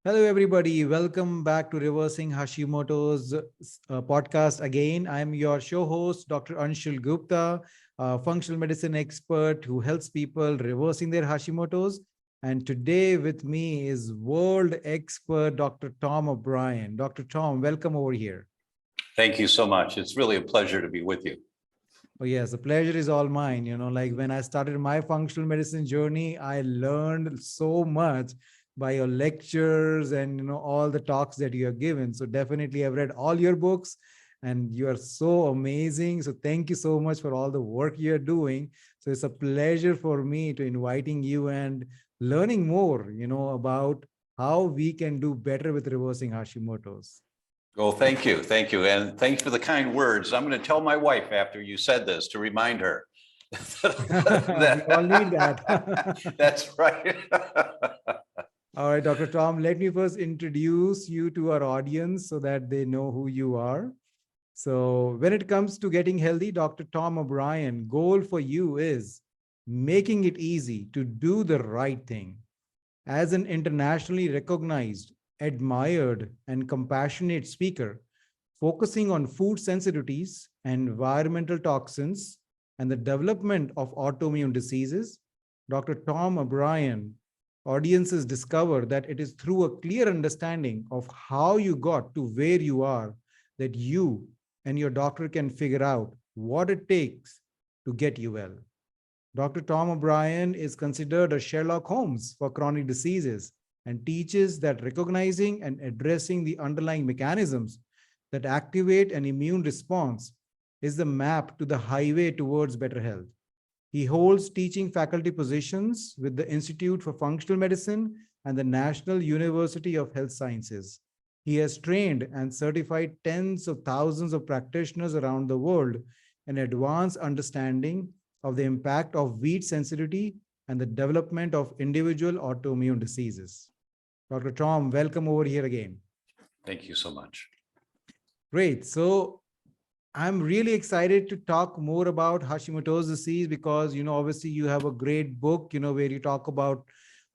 Hello, everybody. Welcome back to Reversing Hashimoto's podcast again. I'm your show host, Dr. Anshul Gupta, a functional medicine expert who helps people reversing their Hashimoto's. And today with me is world expert, Dr. Tom OBryan. Dr. Tom, welcome over here. Thank you so much. It's really a pleasure to be with you. Oh, yes, the pleasure is all mine. Like when I started my functional medicine journey, I learned so much by your lectures and all the talks that you have given. So definitely I've read all your books and you are so amazing. So thank you so much for all the work you're doing. So it's a pleasure for me to inviting you and learning more, about how we can do better with reversing Hashimoto's. Well, thank you. Thank you. And thanks for the kind words. I'm going to tell my wife after you said this to remind her. We all need that. That's right. All right, Dr. Tom, let me first introduce you to our audience so that they know who you are. So when it comes to getting healthy, Dr. Tom OBryan, goal for you is making it easy to do the right thing. As an internationally recognized, admired, and compassionate speaker, focusing on food sensitivities, environmental toxins, and the development of autoimmune diseases, Dr. Tom OBryan audiences discover that it is through a clear understanding of how you got to where you are that you and your doctor can figure out what it takes to get you well. Dr. Tom OBryan is considered a Sherlock Holmes for chronic diseases and teaches that recognizing and addressing the underlying mechanisms that activate an immune response is the map to the highway towards better health. He holds teaching faculty positions with the Institute for Functional Medicine and the National University of Health Sciences. He has trained and certified tens of thousands of practitioners around the world in advanced understanding of the impact of wheat sensitivity and the development of individual autoimmune diseases. Dr. Tom, welcome over here again. Thank you so much. Great. So I'm really excited to talk more about Hashimoto's disease because, obviously you have a great book, where you talk about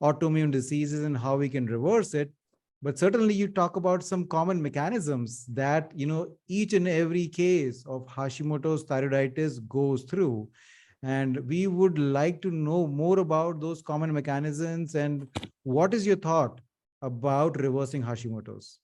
autoimmune diseases and how we can reverse it. But certainly you talk about some common mechanisms that, each and every case of Hashimoto's thyroiditis goes through. And we would like to know more about those common mechanisms and what is your thought about reversing Hashimoto's?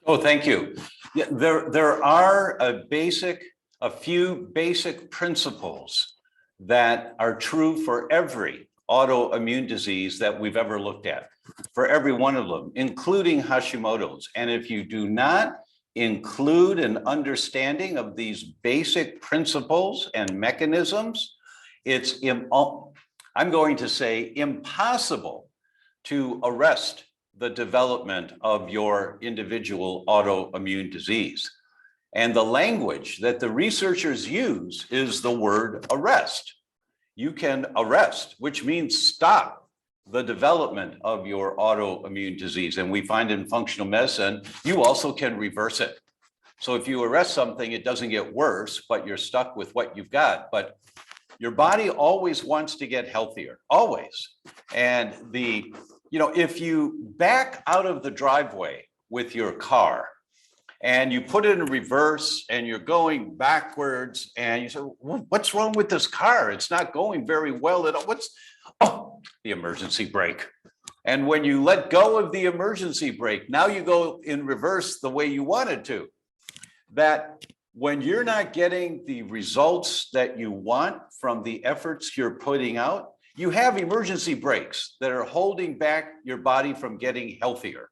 Oh, thank you. Yeah, there are a few basic principles that are true for every autoimmune disease that we've ever looked at, for every one of them, including Hashimoto's. And if you do not include an understanding of these basic principles and mechanisms, it's, I'm going to say, impossible to arrest the development of your individual autoimmune disease. And the language that the researchers use is the word arrest. You can arrest, which means stop the development of your autoimmune disease. And we find in functional medicine, you also can reverse it. So if you arrest something, it doesn't get worse, but you're stuck with what you've got. But your body always wants to get healthier, always. And if you back out of the driveway with your car and you put it in reverse and you're going backwards and you say, what's wrong with this car? It's not going very well at all. The emergency brake. And when you let go of the emergency brake, now you go in reverse the way you wanted to. That when you're not getting the results that you want from the efforts you're putting out, you have emergency brakes that are holding back your body from getting healthier.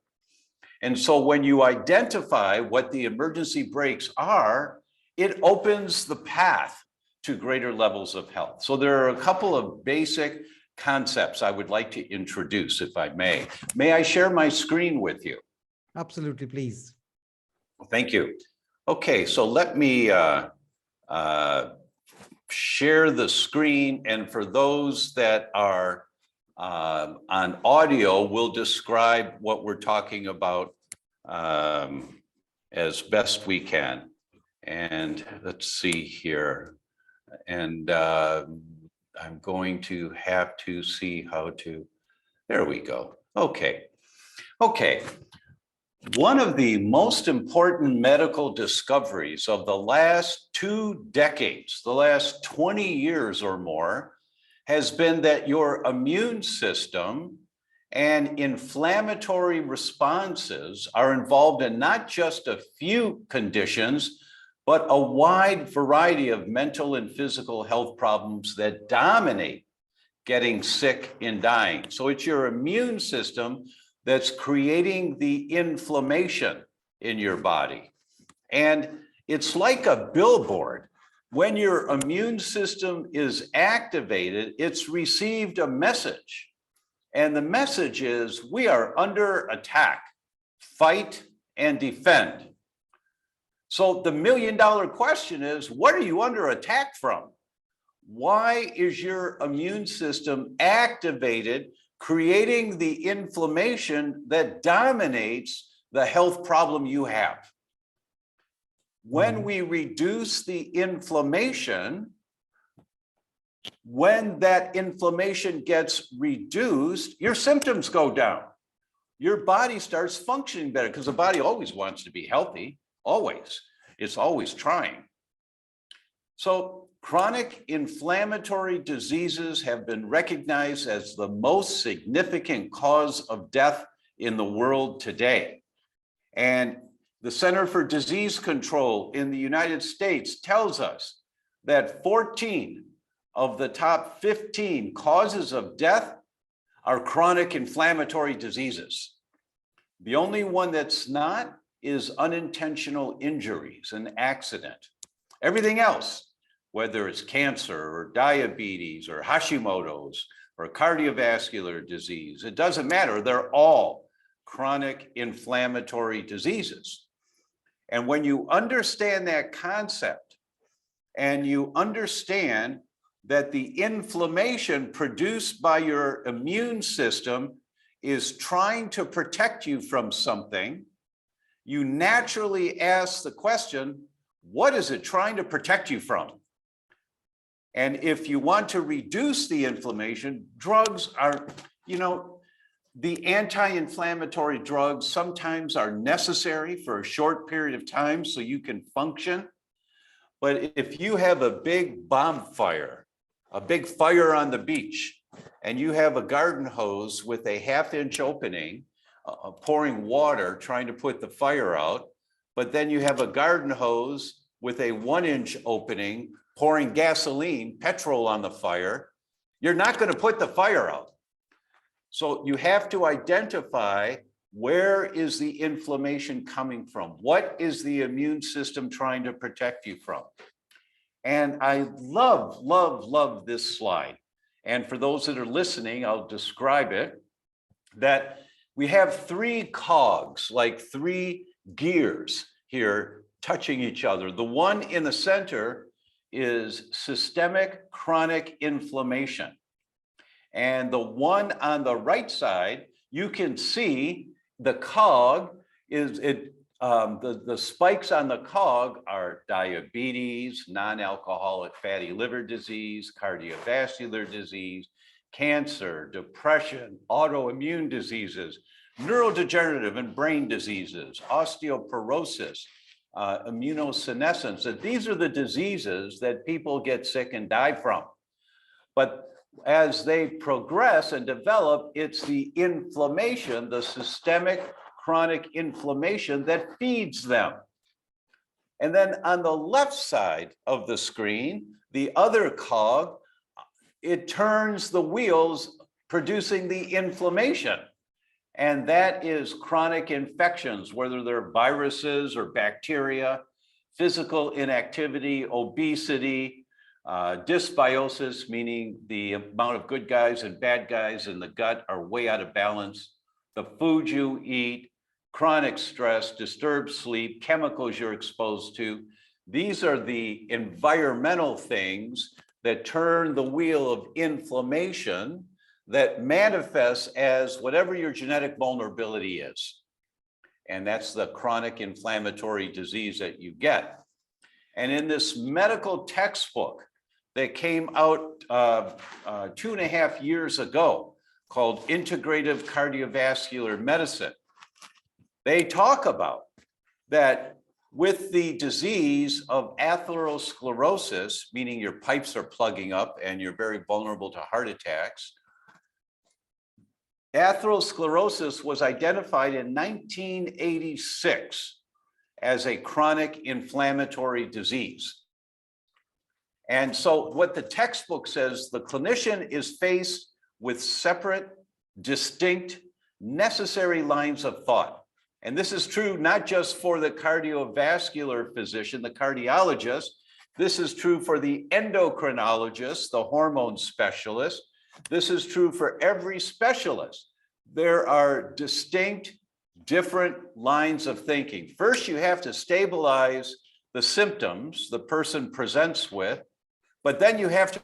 And so when you identify what the emergency brakes are, it opens the path to greater levels of health. So there are a couple of basic concepts I would like to introduce, if I may. May I share my screen with you? Absolutely, please. Thank you. Okay, so let me share the screen, and for those that are on audio, we'll describe what we're talking about as best we can. And let's see here. And I'm going to have to see how to, there we go. Okay. One of the most important medical discoveries of the last 2 decades, the last 20 years or more, has been that your immune system and inflammatory responses are involved in not just a few conditions, but a wide variety of mental and physical health problems that dominate getting sick and dying. So it's your immune system that's creating the inflammation in your body. And it's like a billboard. When your immune system is activated, it's received a message. And the message is, we are under attack, fight and defend. So the $1 million question is, what are you under attack from? Why is your immune system activated, creating the inflammation that dominates the health problem you have? When we reduce the inflammation, when that inflammation gets reduced, your symptoms go down. Your body starts functioning better, because the body always wants to be healthy, always. It's always trying. So chronic inflammatory diseases have been recognized as the most significant cause of death in the world today. And the Center for Disease Control in the United States tells us that 14 of the top 15 causes of death are chronic inflammatory diseases. The only one that's not is unintentional injuries, an accident. Everything else, whether it's cancer or diabetes or Hashimoto's or cardiovascular disease, it doesn't matter. They're all chronic inflammatory diseases. And when you understand that concept, and you understand that the inflammation produced by your immune system is trying to protect you from something, you naturally ask the question, what is it trying to protect you from? And if you want to reduce the inflammation, drugs are, the anti-inflammatory drugs sometimes are necessary for a short period of time so you can function. But if you have a big bonfire, a big fire on the beach, and you have a garden hose with a 1/2-inch opening, pouring water, trying to put the fire out, but then you have a garden hose with a 1-inch opening, pouring gasoline, petrol on the fire, you're not going to put the fire out. So you have to identify, where is the inflammation coming from? What is the immune system trying to protect you from? And I love this slide. And for those that are listening, I'll describe it, that we have 3 cogs, like 3 gears here touching each other. The one in the center is systemic chronic inflammation. And the one on the right side, you can see the cog is the spikes on the cog are diabetes, non-alcoholic fatty liver disease, cardiovascular disease, cancer, depression, autoimmune diseases, neurodegenerative and brain diseases, osteoporosis, immunosenescence. That these are the diseases that people get sick and die from. But as they progress and develop, it's the inflammation, the systemic chronic inflammation, that feeds them. And then on the left side of the screen, the other cog, it turns the wheels producing the inflammation. And that is chronic infections, whether they're viruses or bacteria, physical inactivity, obesity, dysbiosis, meaning the amount of good guys and bad guys in the gut are way out of balance, the food you eat, chronic stress, disturbed sleep, chemicals you're exposed to. These are the environmental things that turn the wheel of inflammation that manifests as whatever your genetic vulnerability is. And that's the chronic inflammatory disease that you get. And in this medical textbook that came out 2.5 years ago called Integrative Cardiovascular Medicine, they talk about that with the disease of atherosclerosis, meaning your pipes are plugging up and you're very vulnerable to heart attacks. Atherosclerosis was identified in 1986 as a chronic inflammatory disease. And so what the textbook says, the clinician is faced with separate, distinct, necessary lines of thought. And this is true not just for the cardiovascular physician, the cardiologist. This is true for the endocrinologist, the hormone specialist. This is true for every specialist. There are distinct, different lines of thinking. First, you have to stabilize the symptoms the person presents with, but then you have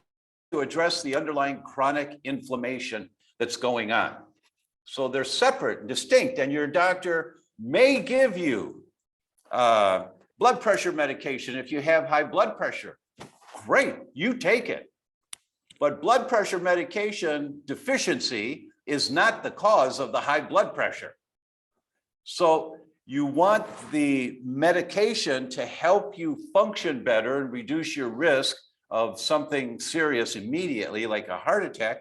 to address the underlying chronic inflammation that's going on. So they're separate and distinct, and your doctor may give you blood pressure medication if you have high blood pressure. Great, you take it. But blood pressure medication deficiency is not the cause of the high blood pressure. So you want the medication to help you function better and reduce your risk of something serious immediately, like a heart attack.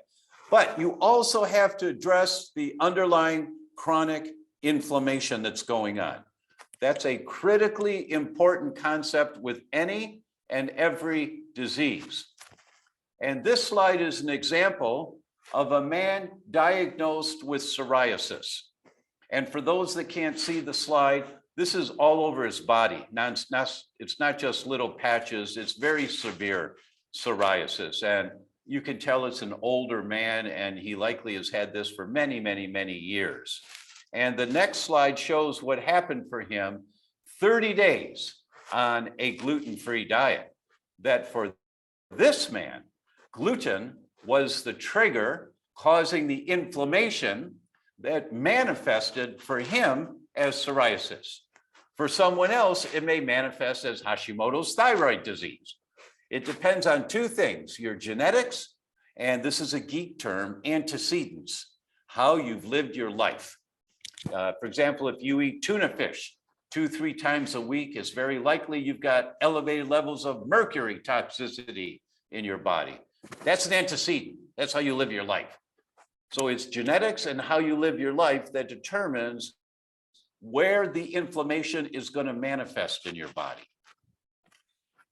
But you also have to address the underlying chronic inflammation that's going on. That's a critically important concept with any and every disease. And this slide is an example of a man diagnosed with psoriasis. And for those that can't see the slide, this is all over his body. Now, it's not just little patches, it's very severe psoriasis. And you can tell it's an older man, and he likely has had this for many, many, many years. And the next slide shows what happened for him 30 days on a gluten-free diet. That for this man, gluten was the trigger causing the inflammation that manifested for him as psoriasis. For someone else, it may manifest as Hashimoto's thyroid disease. It depends on two things, your genetics, and this is a geek term, antecedents, how you've lived your life. For example, if you eat tuna fish 2-3 times a week, it's very likely you've got elevated levels of mercury toxicity in your body. That's an antecedent. That's how you live your life. So it's genetics and how you live your life that determines where the inflammation is going to manifest in your body.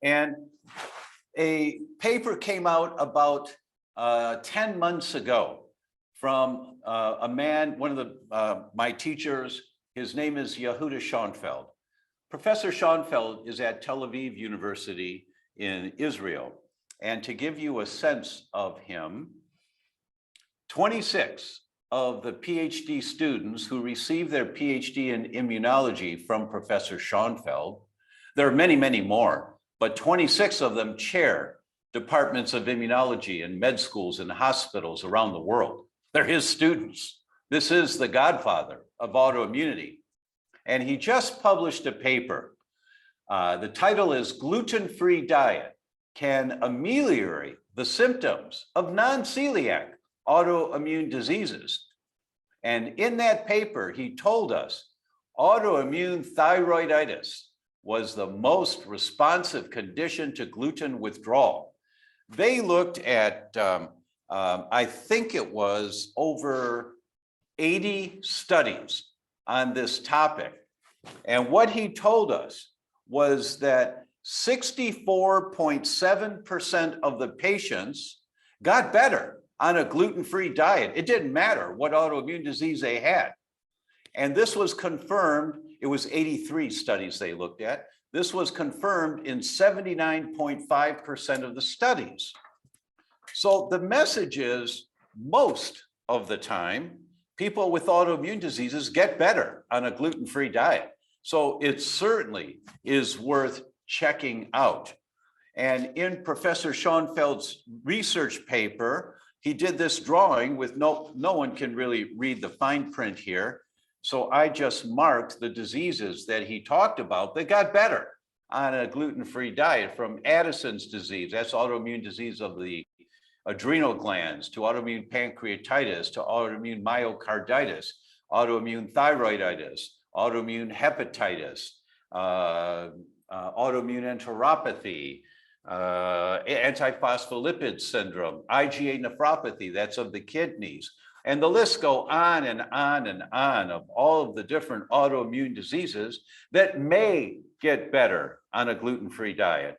And a paper came out about 10 months ago from a man, one of my teachers. His name is Yehuda Schoenfeld. Professor Schoenfeld is at Tel Aviv University in Israel. And to give you a sense of him, 26 of the PhD students who received their PhD in immunology from Professor Schoenfeld, there are many, many more, but 26 of them chair departments of immunology in med schools and hospitals around the world. They're his students. This is the godfather of autoimmunity. And he just published a paper. The title is Gluten-free Diet Can Ameliorate the Symptoms of Non-Celiac Autoimmune Diseases. And in that paper, he told us autoimmune thyroiditis was the most responsive condition to gluten withdrawal. They looked at, I think it was over 80 studies on this topic. And what he told us was that 64.7% of the patients got better on a gluten-free diet. It didn't matter what autoimmune disease they had. And this was confirmed, it was 83 studies they looked at. This was confirmed in 79.5% of the studies. So the message is most of the time, people with autoimmune diseases get better on a gluten-free diet. So it certainly is worth checking out. And in Professor Schoenfeld's research paper, he did this drawing with no one can really read the fine print here. So I just marked the diseases that he talked about that got better on a gluten-free diet, from Addison's disease, that's autoimmune disease of the adrenal glands, to autoimmune pancreatitis, to autoimmune myocarditis, autoimmune thyroiditis, autoimmune hepatitis, autoimmune enteropathy, antiphospholipid syndrome, IgA nephropathy, that's of the kidneys. And the list go on and on and on of all of the different autoimmune diseases that may get better on a gluten-free diet.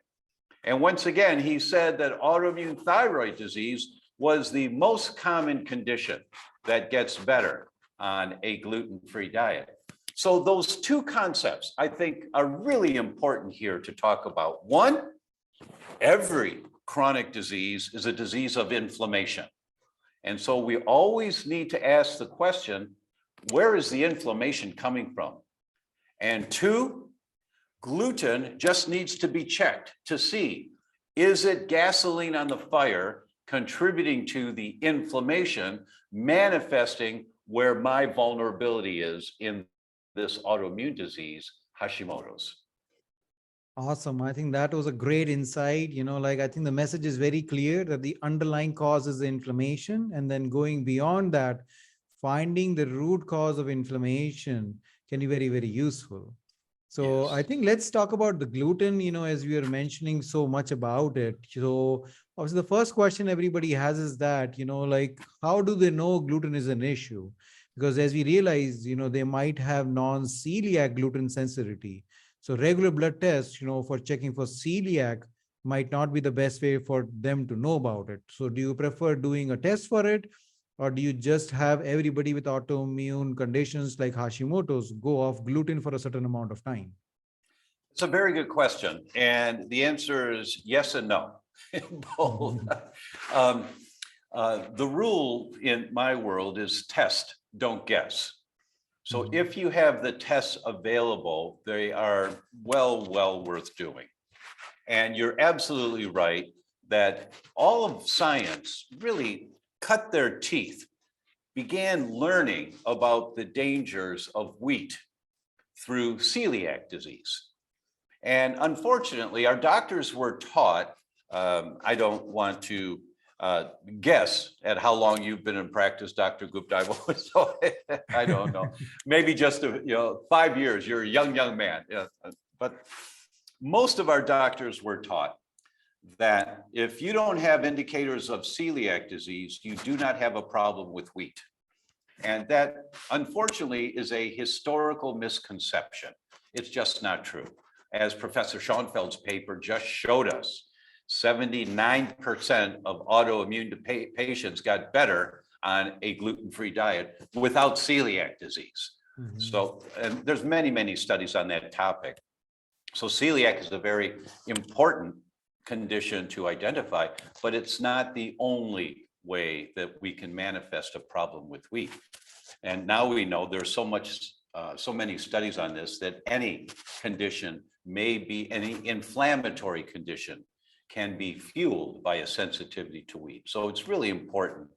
And once again, he said that autoimmune thyroid disease was the most common condition that gets better on a gluten-free diet. So those two concepts, I think, are really important here to talk about. One, every chronic disease is a disease of inflammation. And so we always need to ask the question, where is the inflammation coming from? And two, gluten just needs to be checked to see, is it gasoline on the fire contributing to the inflammation manifesting where my vulnerability is in this autoimmune disease, Hashimoto's? Awesome. I think that was a great insight. I think the message is very clear that the underlying cause is the inflammation. And then going beyond that, finding the root cause of inflammation can be very, very useful. So Yes. I think let's talk about the gluten, as we are mentioning so much about it. So obviously the first question everybody has is that, how do they know gluten is an issue? Because as we realize, they might have non-celiac gluten sensitivity. So regular blood tests, for checking for celiac might not be the best way for them to know about it. So do you prefer doing a test for it? Or do you just have everybody with autoimmune conditions like Hashimoto's go off gluten for a certain amount of time? It's a very good question. And the answer is yes and no. Both. The rule in my world is test, don't guess. So if you have the tests available, they are well worth doing. And you're absolutely right that all of science really cut their teeth, began learning about the dangers of wheat through celiac disease. And unfortunately, our doctors were taught, I don't want to guess at how long you've been in practice, Dr. Gupta. So I don't know, maybe just 5 years. You're a young man. Yeah. But most of our doctors were taught that if you don't have indicators of celiac disease, you do not have a problem with wheat. And that, unfortunately, is a historical misconception. It's just not true. As Professor Schoenfeld's paper just showed us, 79% of autoimmune patients got better on a gluten-free diet without celiac disease. So, and there's many studies on that topic. So celiac is a very important condition to identify, but it's not the only way that we can manifest a problem with wheat. And now we know there's so many studies on this, that any condition may be, any inflammatory condition can be fueled by a sensitivity to wheat. So it's really important.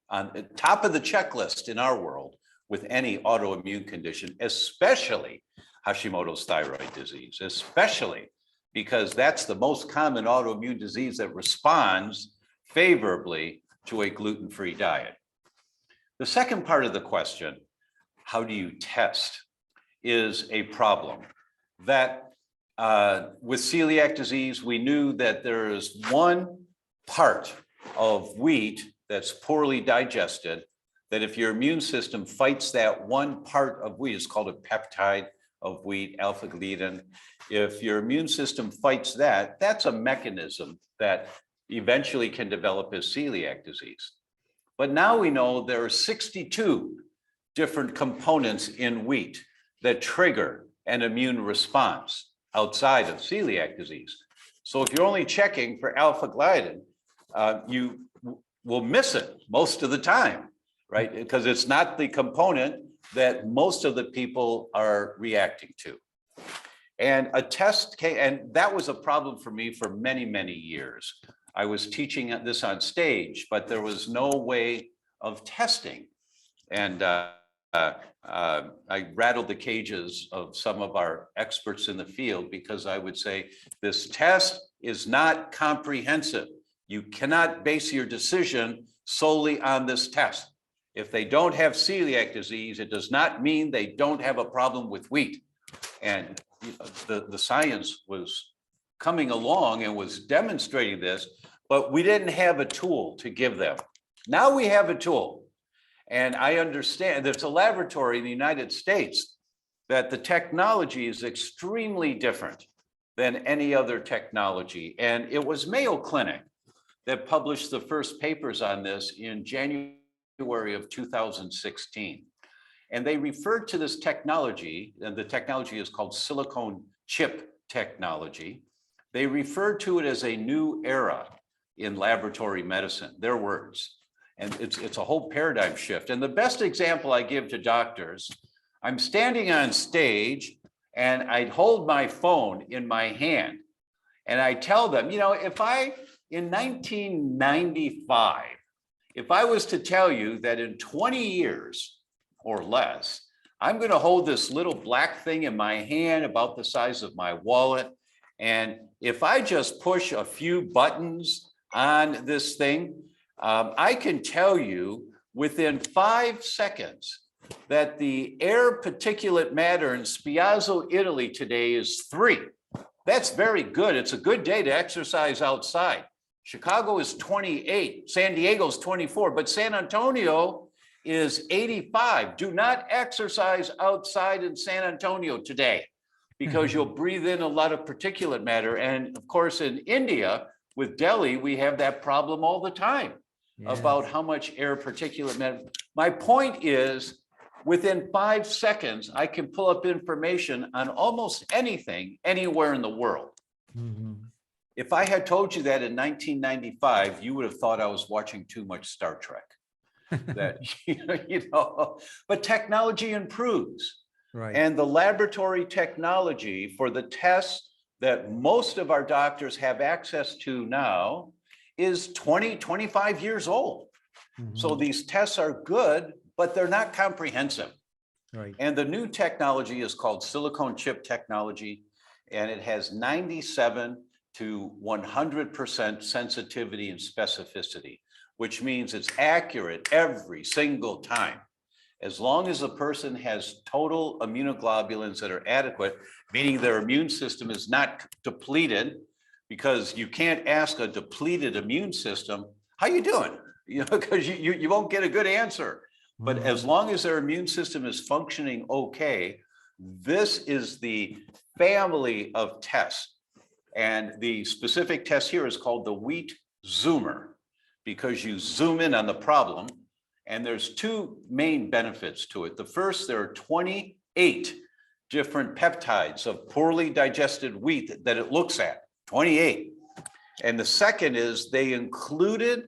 On the top of the checklist in our world with any autoimmune condition, especially Hashimoto's thyroid disease, especially because that's the most common autoimmune disease that responds favorably to a gluten-free diet. The second part of the question, how do you test, is a problem. That with celiac disease, we knew that there is one part of wheat that's poorly digested, that if your immune system fights that one part of wheat, it's called a peptide of wheat, alpha-gliadin. If your immune system fights that, that's a mechanism that eventually can develop as celiac disease. But now we know there are 62 different components in wheat that trigger an immune response outside of celiac disease. So if you're only checking for alpha-gliadin, you will miss it most of the time, right? Because it's not the component that most of the people are reacting to. And a test came, and that was a problem for me for many years. I was teaching this on stage, but there was no way of testing. And I rattled the cages of some of our experts in the field, because I would say, this test is not comprehensive. You cannot base your decision solely on this test. If they don't have celiac disease, it does not mean they don't have a problem with wheat. And the science was coming along and was demonstrating this, but we didn't have a tool to give them. Now we have a tool. And I understand there's a laboratory in the United States that the technology is extremely different than any other technology. And it was Mayo Clinic that published the first papers on this in January of 2016. And they referred to this technology, and the technology is called silicone chip technology. They referred to it as a new era in laboratory medicine, their words. And it's a whole paradigm shift. And the best example I give to doctors, I'm standing on stage and I'd hold my phone in my hand and I tell them, you know, if I, in 1995, if I was to tell you that in 20 years or less, I'm going to hold this little black thing in my hand about the size of my wallet. And if I just push a few buttons on this thing, I can tell you within 5 seconds that the air particulate matter in Spiazzo, Italy today is 3. That's very good. It's a good day to exercise outside. Chicago is 28, San Diego is 24, but San Antonio is 85. Do not exercise outside in San Antonio today because you'll breathe in a lot of particulate matter. And of course, in India, with Delhi, we have that problem all the time. Yes. About how much air particulate matter. My point is, within 5 seconds, I can pull up information on almost anything, anywhere in the world. Mm-hmm. If I had told you that in 1995, you would have thought I was watching too much Star Trek. That, you know, but technology improves. Right. And the laboratory technology for the tests that most of our doctors have access to now is 20, 25 years old. Mm-hmm. So these tests are good, but they're not comprehensive. Right. And the new technology is called silicone chip technology, and it has 97 to 100% sensitivity and specificity, which means it's accurate every single time. As long as a person has total immunoglobulins that are adequate, meaning their immune system is not depleted, because you can't ask a depleted immune system, how you doing? You know, because you won't get a good answer. But as long as their immune system is functioning okay, this is the family of tests. And the specific test here is called the wheat zoomer, because you zoom in on the problem. And there's 2 main benefits to it. The first, there are 28 different peptides of poorly digested wheat that it looks at, 28. And the second is they included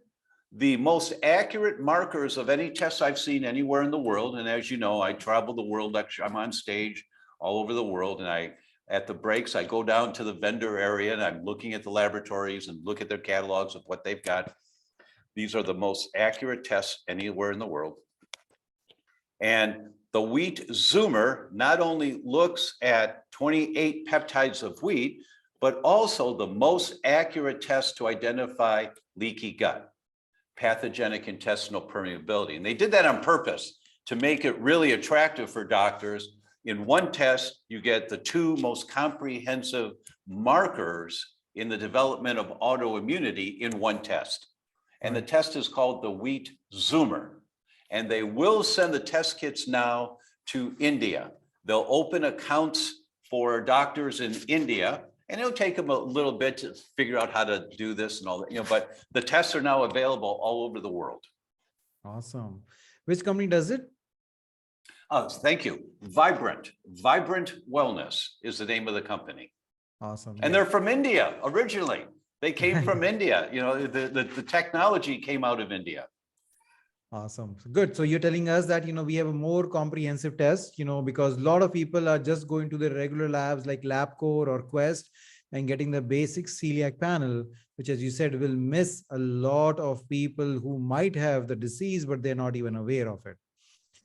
the most accurate markers of any test I've seen anywhere in the world. And as you know, I travel the world, I'm on stage all over the world. And at the breaks, I go down to the vendor area and I'm looking at the laboratories and look at their catalogs of what they've got. These are the most accurate tests anywhere in the world. And the wheat zoomer not only looks at 28 peptides of wheat, but also the most accurate test to identify leaky gut, pathogenic intestinal permeability. And they did that on purpose to make it really attractive for doctors. In one test, you get the 2 most comprehensive markers in the development of autoimmunity in one test. And the test is called the wheat zoomer. And they will send the test kits now to India. They'll open accounts for doctors in India, and it'll take them a little bit to figure out how to do this and all that, you know, but the tests are now available all over the world. Awesome. Which company does it? Oh, thank you. Vibrant Wellness is the name of the company. Awesome. And they're from India originally. They came from India. You know, the technology came out of India. Awesome. Good. So you're telling us that, you know, we have a more comprehensive test, you know, because a lot of people are just going to the regular labs like LabCorp or Quest and getting the basic celiac panel, which, as you said, will miss a lot of people who might have the disease, but they're not even aware of it.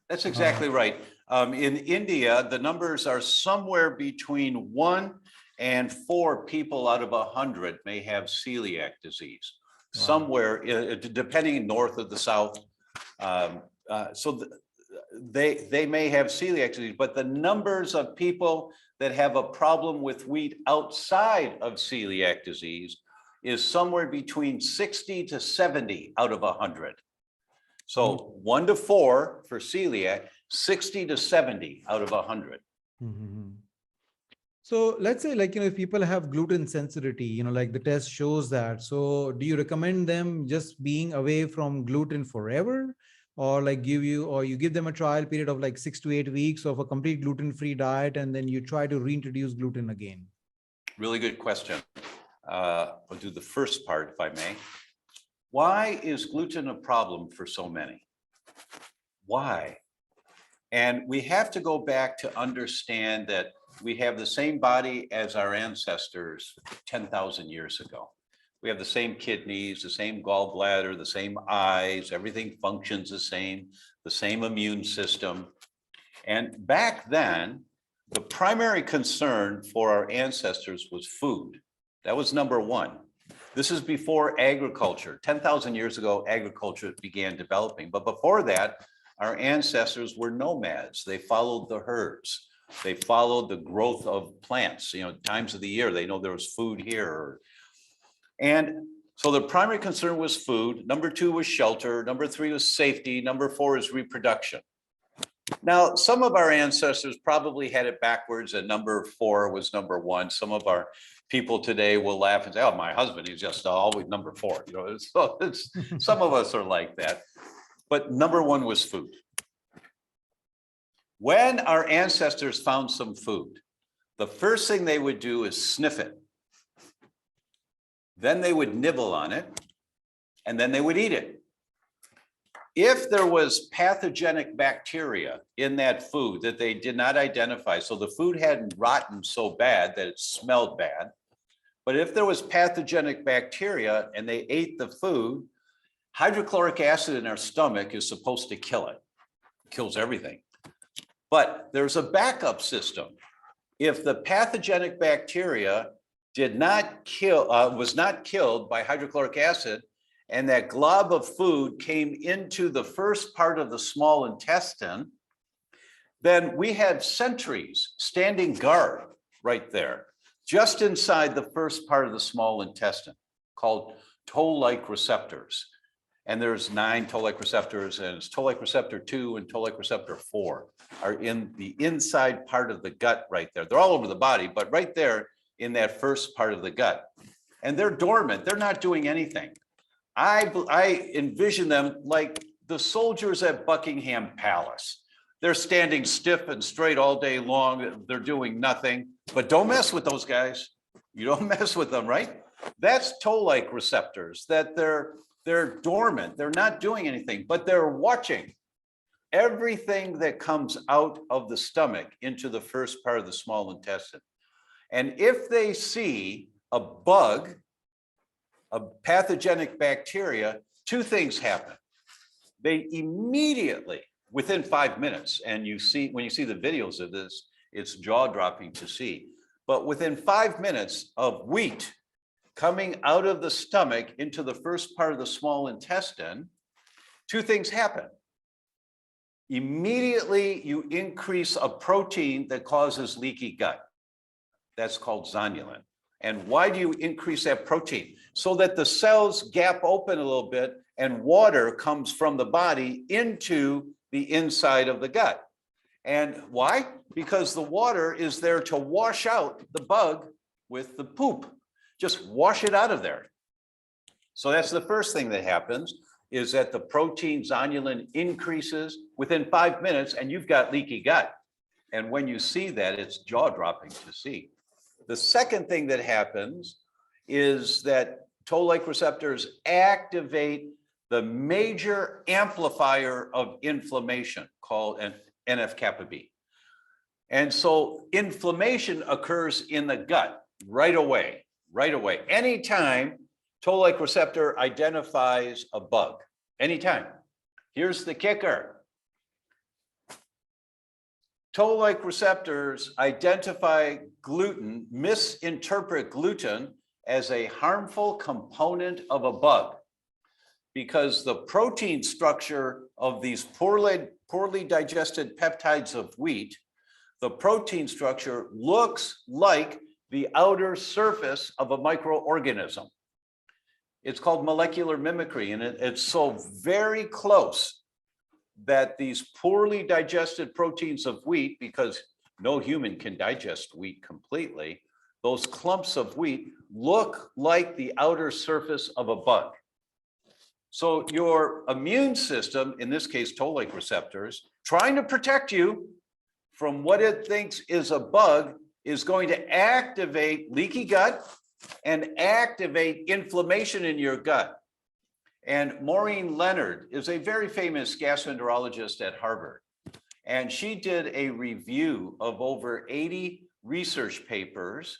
That's exactly right. In India, the numbers are somewhere between 1 and 4 people out of 100 may have celiac disease. Wow. Somewhere, depending north of the south, They may have celiac disease, but the numbers of people that have a problem with wheat outside of celiac disease is somewhere between 60 to 70 out of 100. So 1 to 4 for celiac, 60 to 70 out of 100. Mm-hmm. So let's say, like, if people have gluten sensitivity, like the test shows that. So do you recommend them just being away from gluten forever? Or like you give them a trial period of like 6 to 8 weeks of a complete gluten-free diet, and then you try to reintroduce gluten again? Really good question. I'll do the first part, if I may. Why is gluten a problem for so many? Why? And we have to go back to understand that we have the same body as our ancestors 10,000 years ago. We have the same kidneys, the same gallbladder, the same eyes, everything functions the same immune system. And back then, the primary concern for our ancestors was food. That was number one. This is before agriculture. 10,000 years ago, agriculture began developing. But before that, our ancestors were nomads. They followed the herds. They followed the growth of plants, times of the year. They know there was food here. And so the primary concern was food. Number 2 was shelter. Number 3 was safety. Number 4 is reproduction. Now, some of our ancestors probably had it backwards, and number 4 was number 1. Some of our people today will laugh and say, oh, my husband, he's just always number 4. So some of us are like that. But number 1 was food. When our ancestors found some food, the first thing they would do is sniff it. Then they would nibble on it, and then they would eat it. If there was pathogenic bacteria in that food that they did not identify, so the food hadn't rotten so bad that it smelled bad, but if there was pathogenic bacteria and they ate the food, hydrochloric acid in our stomach is supposed to kill it. It kills everything. But there's a backup system. If the pathogenic bacteria was not killed by hydrochloric acid, and that glob of food came into the first part of the small intestine, then we had sentries standing guard right there, just inside the first part of the small intestine, called toll-like receptors. And there's 9 toll-like receptors, and it's toll-like receptor 2 and toll-like receptor 4 are in the inside part of the gut right there. They're all over the body, but right there in that first part of the gut. And they're dormant. They're not doing anything. I envision them like the soldiers at Buckingham Palace. They're standing stiff and straight all day long. They're doing nothing. But don't mess with those guys. You don't mess with them, right? That's toll-like receptors, that they're dormant. They're not doing anything, but they're watching everything that comes out of the stomach into the first part of the small intestine. And if they see a bug, a pathogenic bacteria, 2 things happen. They immediately, within 5 minutes, and when you see the videos of this, it's jaw-dropping to see. But within 5 minutes of wheat coming out of the stomach into the first part of the small intestine, 2 things happen. Immediately, you increase a protein that causes leaky gut. That's called zonulin. And why do you increase that protein? So that the cells gap open a little bit and water comes from the body into the inside of the gut. And why? Because the water is there to wash out the bug with the poop. Just wash it out of there. So that's the first thing that happens, is that the protein zonulin increases within 5 minutes and you've got leaky gut. And when you see that, it's jaw-dropping to see. The second thing that happens is that toll-like receptors activate the major amplifier of inflammation called an NF-kappa B. And so inflammation occurs in the gut right away. Anytime toll-like receptor identifies a bug, anytime. Here's the kicker. Toll-like receptors identify gluten, misinterpret gluten as a harmful component of a bug. because the protein structure of these poorly digested peptides of wheat, the protein structure looks like the outer surface of a microorganism. It's called molecular mimicry, and it's so very close that these poorly digested proteins of wheat, because no human can digest wheat completely, those clumps of wheat look like the outer surface of a bug. So your immune system, in this case, toll-like receptors, trying to protect you from what it thinks is a bug, is going to activate leaky gut and activate inflammation in your gut. And Maureen Leonard is a very famous gastroenterologist at Harvard. And she did a review of over 80 research papers.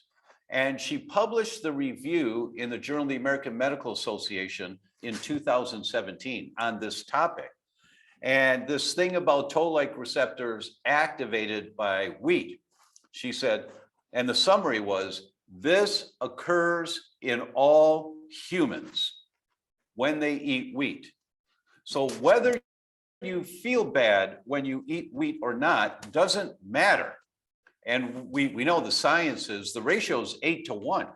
And she published the review in the Journal of the American Medical Association in 2017 on this topic. And this thing about toll-like receptors activated by wheat, she said, and the summary was, this occurs in all humans when they eat wheat. So whether you feel bad when you eat wheat or not doesn't matter. And we know the science is the ratio is 8-to-1.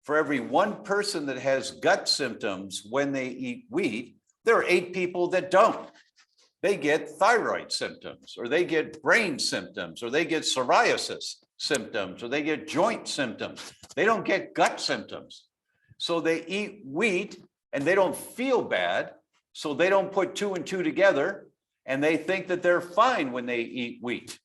For every one person that has gut symptoms when they eat wheat, there are 8 people that don't. They get thyroid symptoms, or they get brain symptoms, or they get psoriasis symptoms, or they get joint symptoms. They don't get gut symptoms. So they eat wheat and they don't feel bad. So they don't put 2 and 2 together, and they think that they're fine when they eat wheat.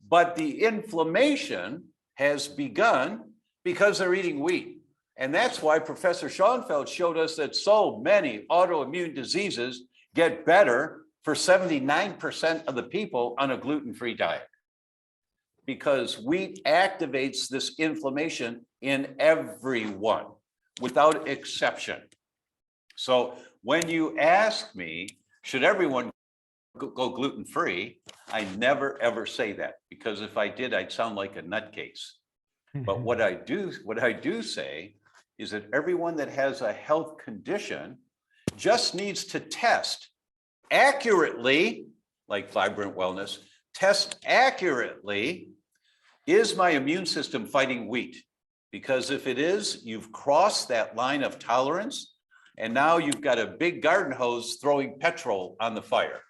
But the inflammation has begun because they're eating wheat. And that's why Professor Schoenfeld showed us that so many autoimmune diseases get better for 79% of the people on a gluten-free diet, because wheat activates this inflammation in everyone without exception. So when you ask me, should everyone go gluten-free, I never ever say that, because if I did, I'd sound like a nutcase. But what I do say is that everyone that has a health condition just needs to test accurately, like Vibrant Wellness, test accurately, is my immune system fighting wheat? Because if it is, you've crossed that line of tolerance, and now you've got a big garden hose throwing petrol on the fire.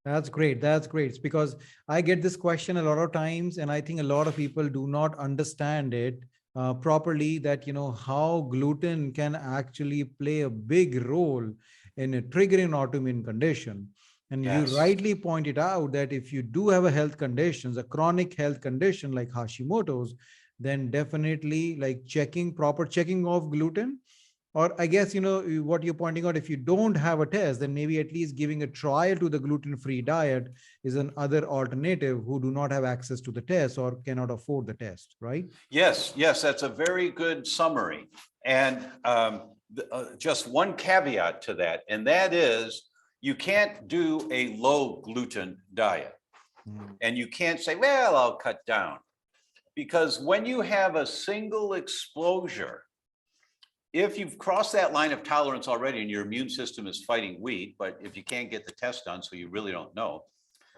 That's great. That's great. It's because I get this question a lot of times, and I think a lot of people do not understand it properly, that, how gluten can actually play a big role in triggering autoimmune condition. And Yes. you rightly pointed out that if you do have a health conditions, a chronic health condition like Hashimoto's, then definitely like proper checking of gluten. Or I guess, what you're pointing out, if you don't have a test, then maybe at least giving a trial to the gluten-free diet is another alternative who do not have access to the test or cannot afford the test, right? Yes, that's a very good summary. And just one caveat to that, and that is you can't do a low gluten diet. And you can't say, well, I'll cut down. Because when you have a single exposure, if you've crossed that line of tolerance already and your immune system is fighting wheat, but if you can't get the test done, so you really don't know.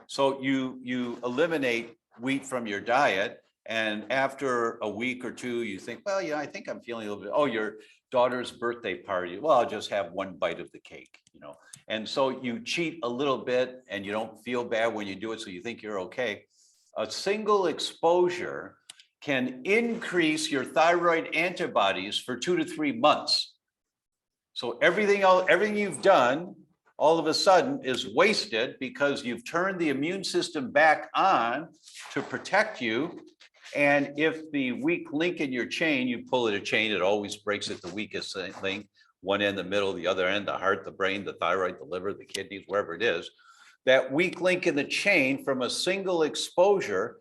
So you eliminate wheat from your diet, and after a week or two, you think, well, I think I'm feeling a little bit, oh, your daughter's birthday party. Well, I'll just have one bite of the cake, And so you cheat a little bit and you don't feel bad when you do it, so you think you're okay. A single exposure can increase your thyroid antibodies for 2 to 3 months. So everything you've done all of a sudden is wasted because you've turned the immune system back on to protect you. And if the weak link in your chain, you pull it a chain, it always breaks at the weakest link, one end, the middle, the other end, the heart, the brain, the thyroid, the liver, the kidneys, wherever it is. That weak link in the chain from a single exposure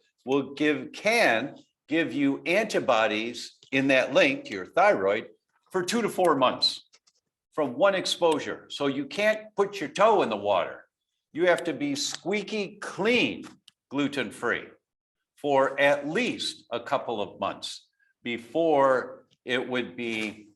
can give you antibodies in that link to your thyroid for 2 to 4 months from one exposure. So you can't put your toe in the water. You have to be squeaky clean gluten-free for at least a couple of months before it would be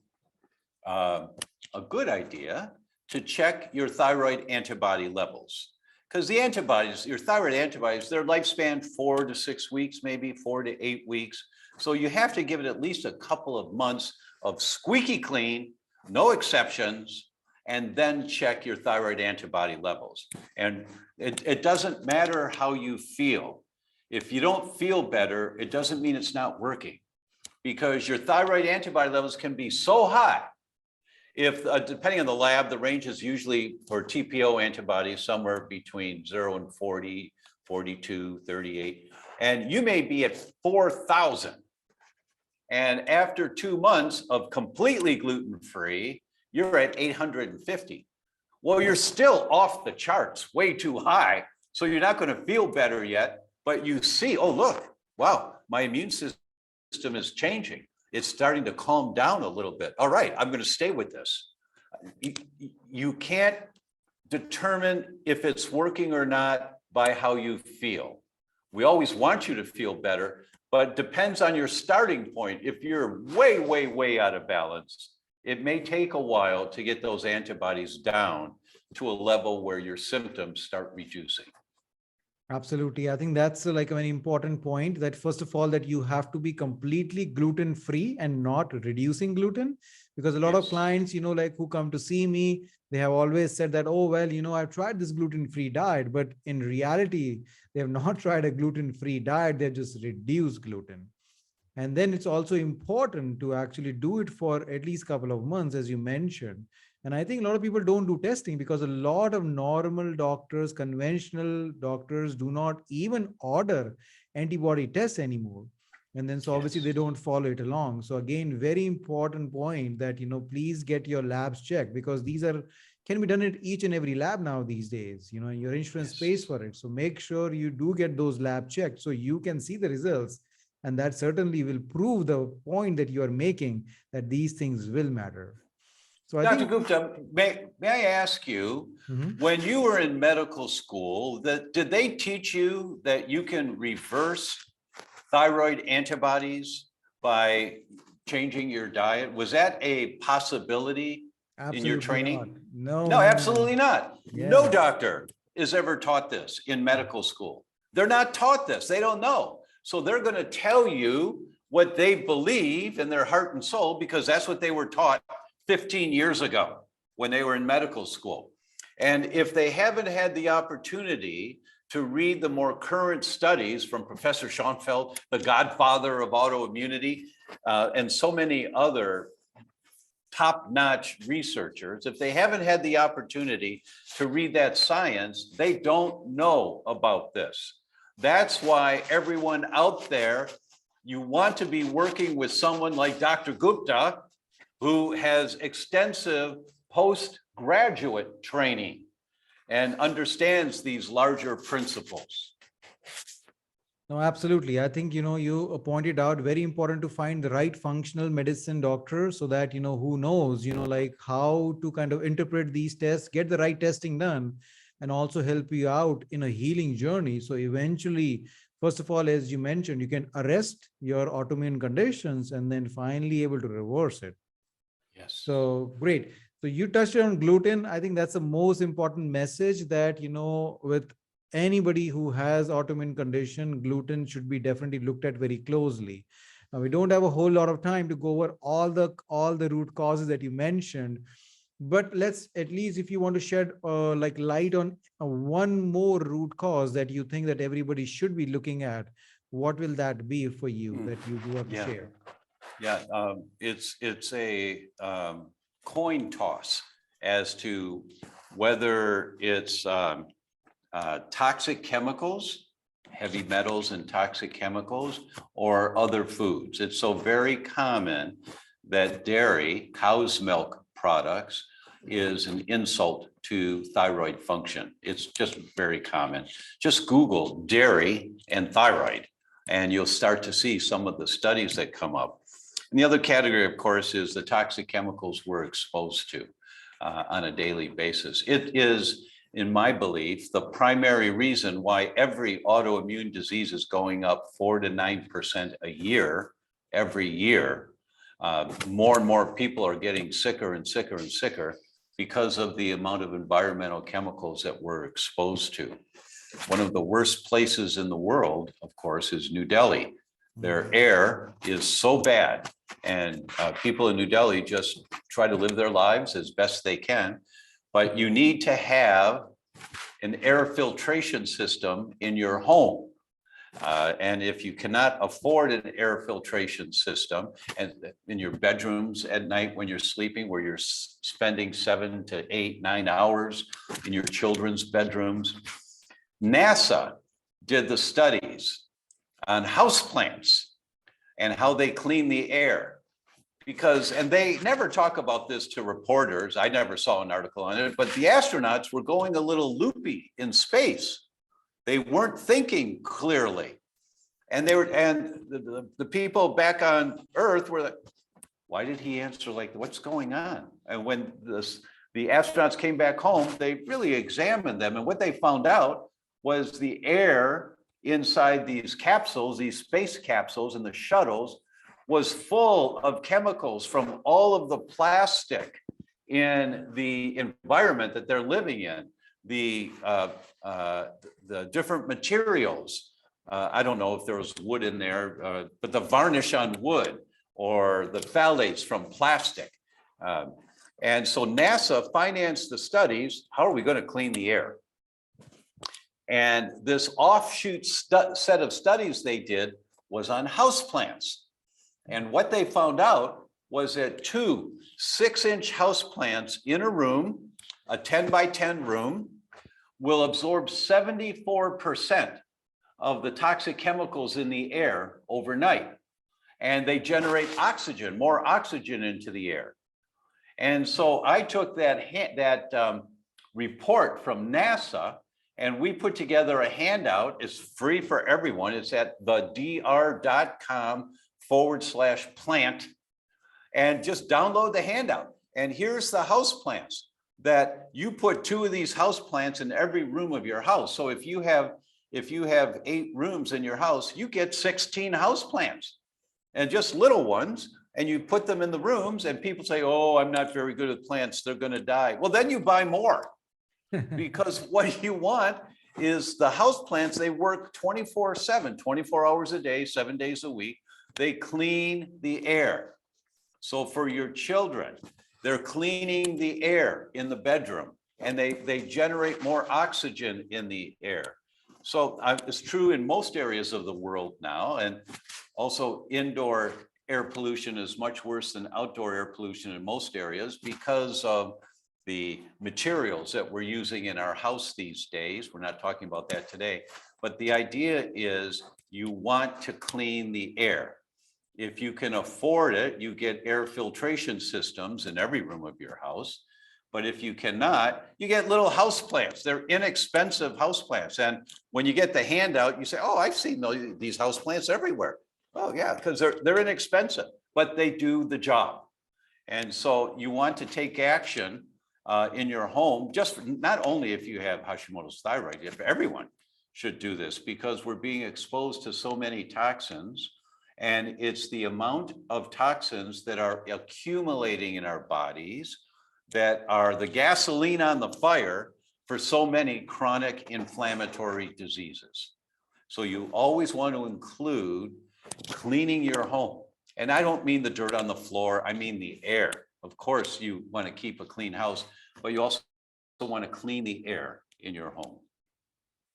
a good idea to check your thyroid antibody levels. Because the antibodies, your thyroid antibodies, their lifespan 4 to 6 weeks, maybe 4 to 8 weeks. So you have to give it at least a couple of months of squeaky clean, no exceptions, and then check your thyroid antibody levels. And it doesn't matter how you feel. If you don't feel better, it doesn't mean it's not working, because your thyroid antibody levels can be so high. If depending on the lab, the range is usually for TPO antibodies somewhere between 0 and 40, 42, 38, and you may be at 4,000. And after 2 months of completely gluten-free, you're at 850. Well, you're still off the charts, way too high. So you're not going to feel better yet, but you see, oh, look, wow, my immune system is changing. It's starting to calm down a little bit. All right, I'm going to stay with this. You can't determine if it's working or not by how you feel. We always want you to feel better, but it depends on your starting point. If you're way, way, way out of balance, it may take a while to get those antibodies down to a level where your symptoms start reducing. Absolutely. I think that's like a very important point, that first of all, that you have to be completely gluten-free and not reducing gluten, because a lot of clients, like who come to see me, they have always said that, oh, well, I've tried this gluten-free diet, but in reality, they have not tried a gluten-free diet. They've just reduced gluten. And then it's also important to actually do it for at least a couple of months, as you mentioned. And I think a lot of people don't do testing because a lot of normal doctors, conventional doctors, do not even order antibody tests anymore. And then so obviously they don't follow it along. So again, very important point that, please get your labs checked, because these can be done at each and every lab now these days. Your insurance pays for it. So make sure you do get those lab checked so you can see the results. And that certainly will prove the point that you are making, that these things will matter. So Dr. Gupta, may I ask you, when you were in medical school, did they teach you that you can reverse thyroid antibodies by changing your diet? Was that a possibility in your training? Not. No, absolutely not. Yeah. No doctor is ever taught this in medical school. They're not taught this. They don't know. So they're going to tell you what they believe in their heart and soul, because that's what they were taught 15 years ago when they were in medical school. And if they haven't had the opportunity to read the more current studies from Professor Schoenfeld, the godfather of autoimmunity, and so many other top-notch researchers, if they haven't had the opportunity to read that science, they don't know about this. That's why everyone out there, you want to be working with someone like Dr. Gupta, who has extensive postgraduate training and understands these larger principles. No, absolutely. I think, you pointed out, very important to find the right functional medicine doctor, so that, who knows, like how to kind of interpret these tests, get the right testing done, and also help you out in a healing journey. So eventually, first of all, as you mentioned, you can arrest your autoimmune conditions and then finally able to reverse it. Yes. So great. So you touched on gluten. I think that's the most important message, that, with anybody who has autoimmune condition, gluten should be definitely looked at very closely. Now, we don't have a whole lot of time to go over all the root causes that you mentioned, but let's at least, if you want to shed like light on one more root cause that you think that everybody should be looking at, what will that be for you that you do have to share? Yeah, it's a coin toss as to whether it's toxic chemicals, heavy metals and toxic chemicals, or other foods. It's so very common that dairy, cow's milk products, is an insult to thyroid function. It's just very common. Just Google dairy and thyroid, and you'll start to see some of the studies that come up. And the other category, of course, is the toxic chemicals we're exposed to on a daily basis. It is, in my belief, the primary reason why every autoimmune disease is going up 4 to 9% a year, every year. More and more people are getting sicker and sicker and sicker because of the amount of environmental chemicals that we're exposed to. One of the worst places in the world, of course, is New Delhi. Their air is so bad, and people in New Delhi just try to live their lives as best they can. But you need to have an air filtration system in your home. And if you cannot afford an air filtration system, and in your bedrooms at night when you're sleeping, where you're spending 7 to 8, 9 hours in your children's bedrooms, NASA did the studies on houseplants and how they clean the air. Because, and they never talk about this to reporters. I never saw an article on it, but the astronauts were going a little loopy in space. They weren't thinking clearly. And they were, and the people back on Earth were like, why did he answer like, what's going on? And when the astronauts came back home, they really examined them. And what they found out was the air inside these capsules, these space capsules and the shuttles, was full of chemicals from all of the plastic in the environment that they're living in, the different materials. I don't know if there was wood in there, but the varnish on wood or the phthalates from plastic. And so NASA financed the studies. How are we going to clean the air? And this offshoot set of studies they did was on houseplants. And what they found out was that 2 6-inch houseplants in a room, a 10 by 10 room, will absorb 74% of the toxic chemicals in the air overnight. And they generate oxygen, more oxygen into the air. And so I took that report from NASA, and we put together a handout. It's free for everyone. It's at thedr.com/plant, and just download the handout. And here's the house plants that you put 2 of these house plants in every room of your house. So if you have 8 rooms in your house, you get 16 house plants, and just little ones, and you put them in the rooms, and people say, oh, I'm not very good at plants, they're going to die. Well, then you buy more. Because what you want is the house plants, they work 24/7, 24 hours a day, 7 days a week. They clean the air. So for your children, they're cleaning the air in the bedroom, and they generate more oxygen in the air. So it's true in most areas of the world now. And also indoor air pollution is much worse than outdoor air pollution in most areas because of the materials that we're using in our house these days. We're not talking about that today, but the idea is you want to clean the air. If you can afford it, you get air filtration systems in every room of your house. But if you cannot, you get little house plants. They're inexpensive house plants. And when you get the handout, you say, oh, I've seen these house plants everywhere. Oh yeah, because they're inexpensive, but they do the job. And so you want to take action in your home, just not only if you have Hashimoto's thyroid, if everyone should do this, because we're being exposed to so many toxins, and it's the amount of toxins that are accumulating in our bodies that are the gasoline on the fire for so many chronic inflammatory diseases. So you always want to include cleaning your home. And I don't mean the dirt on the floor, I mean the air. Of course, you want to keep a clean house, but you also want to clean the air in your home.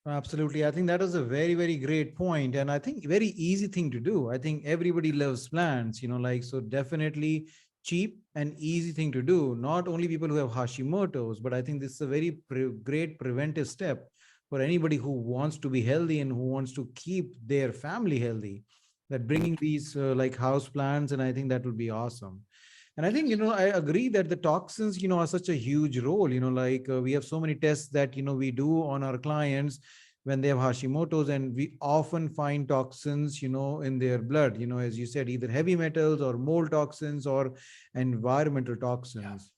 Absolutely. I think that is a very, very great point. And I think very easy thing to do. I think everybody loves plants, so definitely cheap and easy thing to do. Not only people who have Hashimoto's, but I think this is a very great preventive step for anybody who wants to be healthy and who wants to keep their family healthy, that bringing these like house plants. And I think that will be awesome. And I think, I agree that the toxins, are such a huge role, we have so many tests that, we do on our clients when they have Hashimoto's, and we often find toxins, in their blood, as you said, either heavy metals or mold toxins or environmental toxins.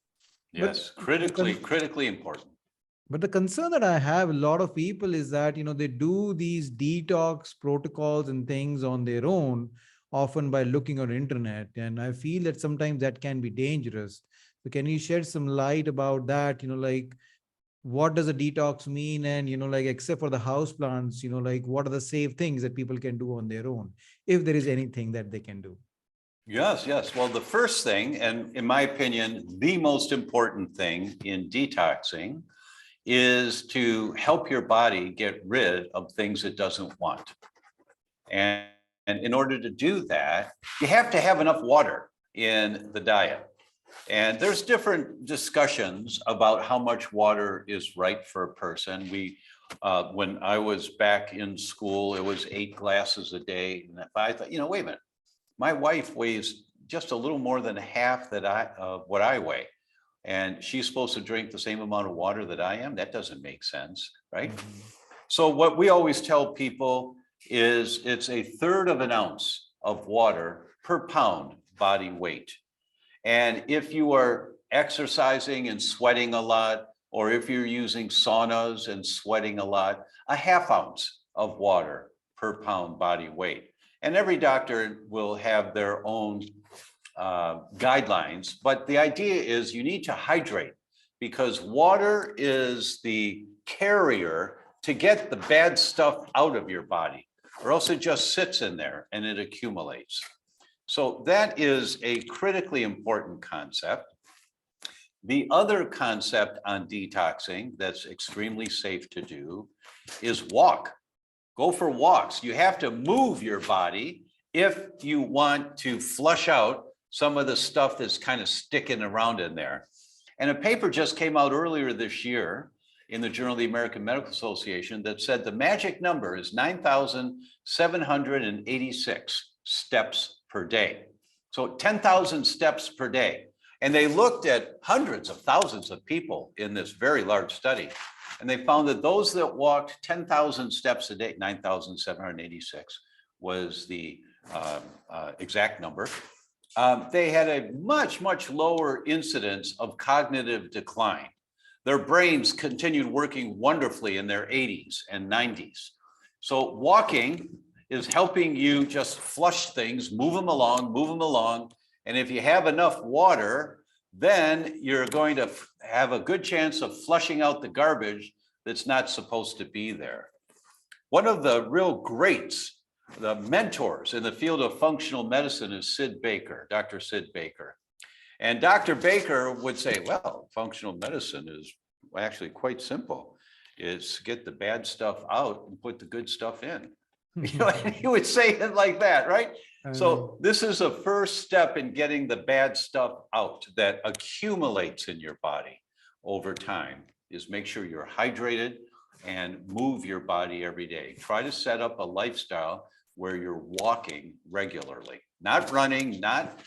Yeah. Yes, critically important. But the concern that I have a lot of people is that, they do these detox protocols and things on their own, often by looking on internet. And I feel that sometimes that can be dangerous. So can you shed some light about that? Like what does a detox mean? And, like except for the house plants, like what are the safe things that people can do on their own, if there is anything that they can do? Yes, yes. Well, the first thing, and in my opinion, the most important thing in detoxing is to help your body get rid of things it doesn't want. And in order to do that, you have to have enough water in the diet. And there's different discussions about how much water is right for a person. When I was back in school, it was 8 glasses a day. And I thought, wait a minute, my wife weighs just a little more than half what I weigh. And she's supposed to drink the same amount of water that I am. That doesn't make sense, right? Mhm. So what we always tell people is it's 1/3 of an ounce of water per pound body weight. And if you are exercising and sweating a lot, or if you're using saunas and sweating a lot, 1/2 ounce of water per pound body weight. And every doctor will have their own guidelines, but the idea is you need to hydrate because water is the carrier to get the bad stuff out of your body, or else it just sits in there and it accumulates. So that is a critically important concept. The other concept on detoxing that's extremely safe to do is walk. Go for walks. You have to move your body if you want to flush out some of the stuff that's kind of sticking around in there. And a paper just came out earlier this year in the Journal of the American Medical Association that said the magic number is 9,786 steps per day. So 10,000 steps per day. And they looked at hundreds of thousands of people in this very large study. And they found that those that walked 10,000 steps a day, 9,786 was the exact number. They had a much, much lower incidence of cognitive decline. Their brains continued working wonderfully in their 80s and 90s. So walking is helping you just flush things, move them along, move them along. And if you have enough water, then you're going to have a good chance of flushing out the garbage that's not supposed to be there. One of the real greats, the mentors in the field of functional medicine is Sid Baker, Dr. Sid Baker. And Dr. Baker would say, well, functional medicine is actually quite simple. It's get the bad stuff out and put the good stuff in. And he would say it like that, right? So this is a first step in getting the bad stuff out that accumulates in your body over time, is make sure you're hydrated and move your body every day. Try to set up a lifestyle where you're walking regularly, not running, not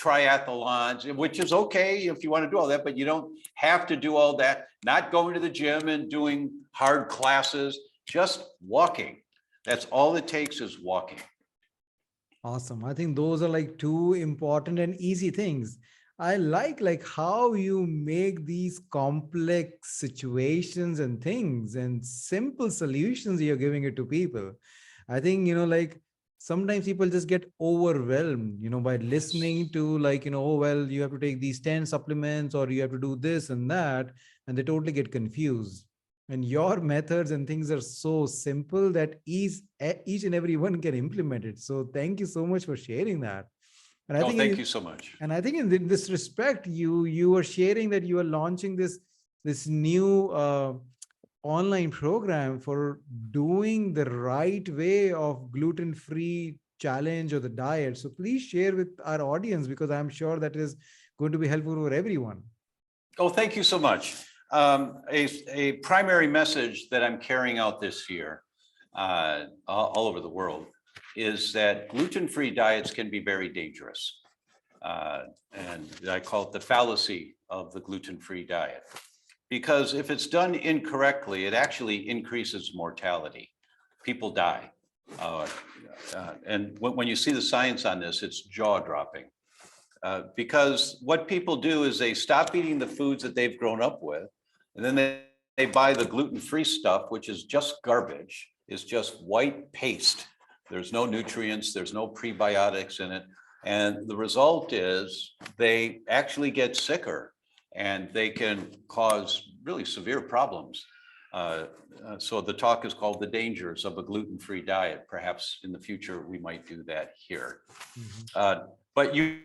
triathlons, which is okay if you want to do all that, but you don't have to do all that, not going to the gym and doing hard classes, just walking. That's all it takes is walking. Awesome. I think those are like two important and easy things. I like how you make these complex situations and things and simple solutions you're giving it to people. I think, like sometimes people just get overwhelmed, by listening to like, oh, well, you have to take these 10 supplements or you have to do this and that, and they totally get confused. And your methods and things are so simple that each and every one can implement it. So thank you so much for sharing that. And I think thank you so much. And I think in this respect, you are sharing that you are launching this new online program for doing the right way of gluten-free challenge or the diet. So please share with our audience, because I'm sure that is going to be helpful for everyone. Oh, thank you so much. A primary message that I'm carrying out this year all over the world is that gluten-free diets can be very dangerous. And I call it the fallacy of the gluten-free diet. Because if it's done incorrectly, it actually increases mortality. People die. And when you see the science on this, it's jaw-dropping. Because what people do is they stop eating the foods that they've grown up with, and then they buy the gluten-free stuff, which is just garbage. It's just white paste There's no nutrients, there's no prebiotics in it. And the result is they actually get sicker and they can cause really severe problems. So the talk is called The Dangers of a Gluten-free Diet. Perhaps in the future, we might do that here. But you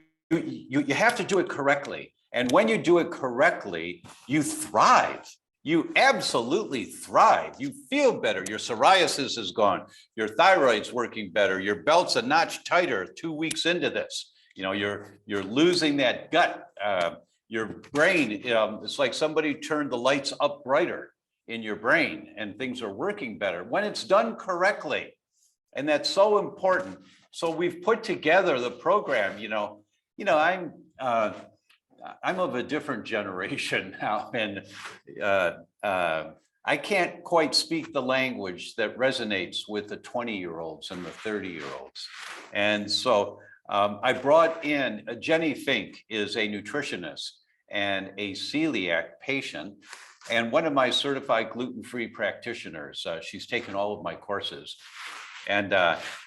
have to do it correctly. And when you do it correctly, you thrive. You absolutely thrive. You feel better. Your psoriasis is gone. Your thyroid's working better. Your belt's a notch tighter 2 weeks into this. You know, you're losing that gut. Your brain, it's like somebody turned the lights up brighter in your brain and things are working better when it's done correctly. And that's so important. So we've put together the program, I'm of a different generation now, and I can't quite speak the language that resonates with the 20-year-olds and the 30-year-olds. And so I brought in, Jenny Fink is a nutritionist and a celiac patient, and one of my certified gluten-free practitioners. She's taken all of my courses. And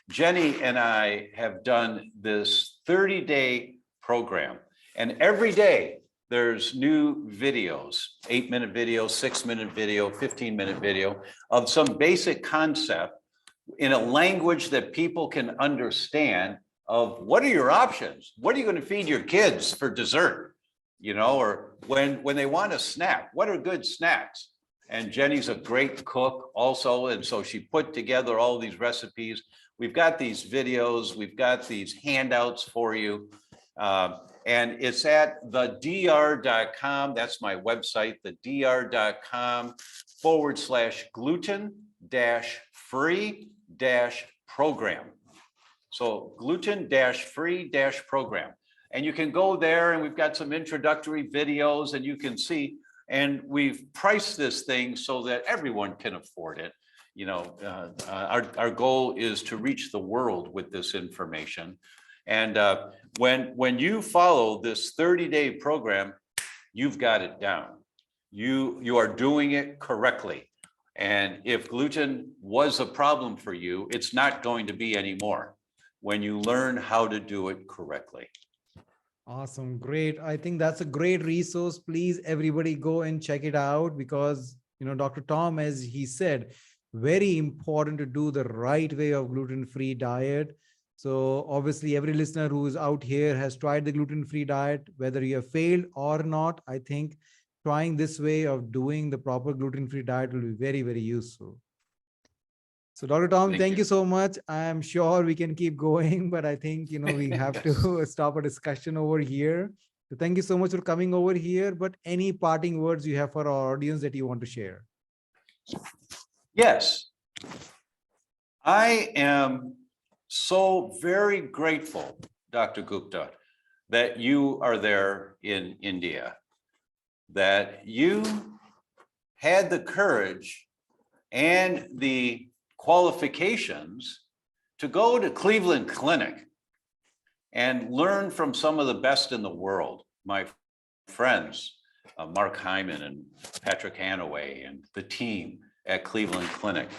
Jenny and I have done this 30-day program. And every day there's new videos, 8-minute video, 6-minute video, 15-minute video of some basic concept in a language that people can understand of what are your options? What are you going to feed your kids for dessert? Or when they want a snack, what are good snacks? And Jenny's a great cook also. And so she put together all these recipes. We've got these videos, we've got these handouts for you. And it's at thedr.com. That's my website, thedr.com/gluten-free-program. So gluten-free-program. And you can go there and we've got some introductory videos and you can see, and we've priced this thing so that everyone can afford it. Our goal is to reach the world with this information. And when you follow this 30-day program, you've got it down. You are doing it correctly. And if gluten was a problem for you, it's not going to be anymore when you learn how to do it correctly. Awesome. Great. I think that's a great resource. Please, everybody go and check it out because, Dr. Tom, as he said, very important to do the right way of gluten-free diet. So obviously every listener who is out here has tried the gluten-free diet, whether you have failed or not. I think trying this way of doing the proper gluten-free diet will be very, very useful. So Dr. Tom, thank you so much. I'm sure we can keep going, but I think, we have to stop a discussion over here. So thank you so much for coming over here, but any parting words you have for our audience that you want to share? Yes. I am so very grateful, Dr. Gupta, that you are there in India, that you had the courage and the qualifications to go to Cleveland Clinic and learn from some of the best in the world. My friends, Mark Hyman and Patrick Hanaway and the team at Cleveland Clinic.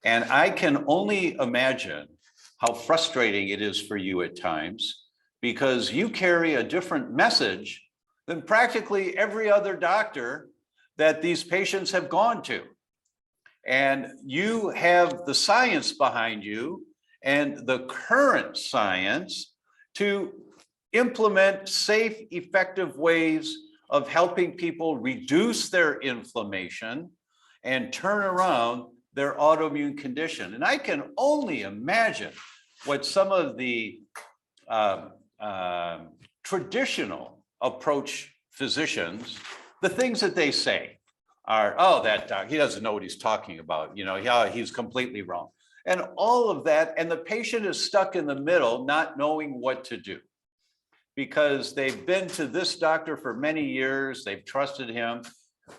And I can only imagine how frustrating it is for you at times because you carry a different message than practically every other doctor that these patients have gone to. And you have the science behind you and the current science to implement safe, effective ways of helping people reduce their inflammation and turn around their autoimmune condition. And I can only imagine what some of the traditional approach physicians, the things that they say are, oh, that doc, he doesn't know what he's talking about. He's completely wrong. And all of that, and the patient is stuck in the middle, not knowing what to do because they've been to this doctor for many years. They've trusted him.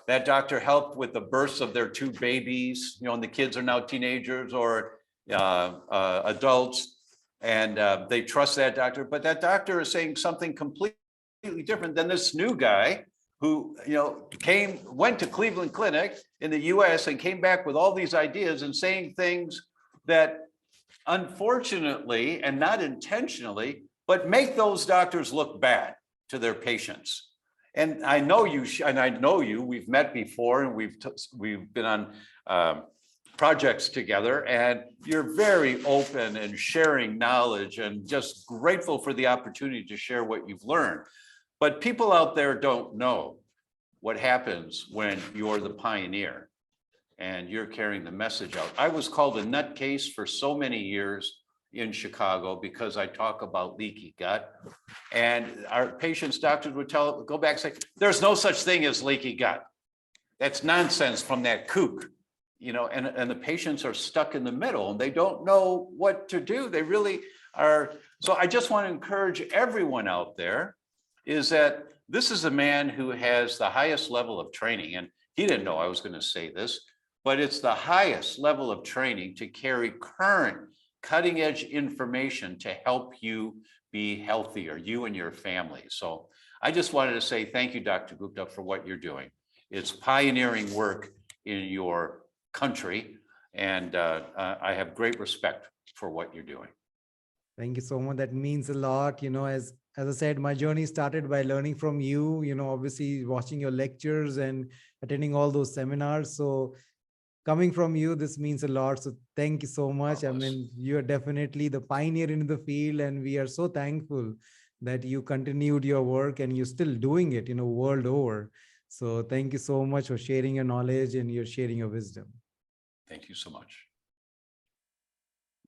That doctor helped with the births of their 2 babies, and the kids are now teenagers or adults, and they trust that doctor. But that doctor is saying something completely different than this new guy who, went to Cleveland Clinic in the US and came back with all these ideas and saying things that unfortunately, and not intentionally, but make those doctors look bad to their patients. And I know you, and I know you, we've met before, and we've been on projects together, and you're very open and sharing knowledge, and just grateful for the opportunity to share what you've learned. But people out there don't know what happens when you're the pioneer and you're carrying the message out. I was called a nutcase for so many years in Chicago because I talk about leaky gut. And our patients' doctors would go back and say, there's no such thing as leaky gut. That's nonsense from that kook. You know, and the patients are stuck in the middle and they don't know what to do. They really are. So I just want to encourage everyone out there is that this is a man who has the highest level of training. And he didn't know I was going to say this, but it's the highest level of training to carry current cutting edge information to help you be healthier, you and your family. So I just wanted to say thank you, Dr. Gupta, for what you're doing. It's pioneering work in your country, and I have great respect for what you're doing. Thank you so much. That means a lot. You know, as I said, my journey started by learning from you, you know, obviously watching your lectures and attending all those seminars. So coming from you, this means a lot. So thank you so much. I mean, you're definitely the pioneer in the field, and we are so thankful that you continued your work and you're still doing it, you know, world over. So thank you so much for sharing your knowledge and you're sharing your wisdom. Thank you so much.